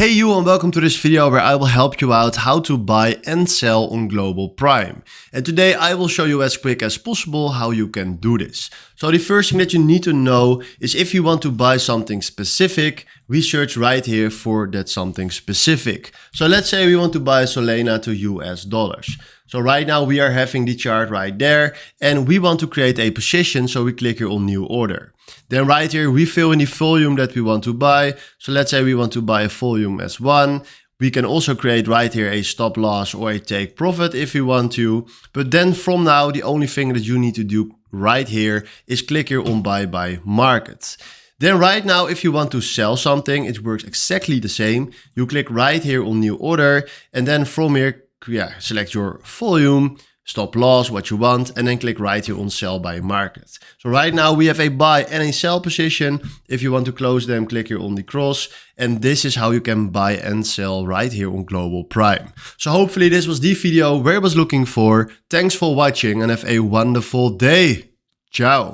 Hey you, and welcome to this video where I will help you out how to buy and sell on Global Prime. And today I will show you as quick as possible how you can do this. So the first thing that you need to know is if you want to buy something specific, we search right here for that something specific. So let's say we want to buy Solana to US dollars. So right now we are having the chart right there and we want to create a position, so we click here on new order. Then right here we fill in the volume that we want to buy. So let's say we want to buy a volume as 1. We can also create right here a stop loss or a take profit if we want to. But then from now the only thing that you need to do right here is click here on buy by market. Then right now, if you want to sell something, it works exactly the same. You click right here on new order and then from here, select your volume, stop loss, what you want, and then click right here on sell by market. So right now we have a buy and a sell position. If you want to close them, click here on the cross. And this is how you can buy and sell right here on Global Prime. So hopefully this was the video where I was looking for. Thanks for watching and have a wonderful day. Ciao.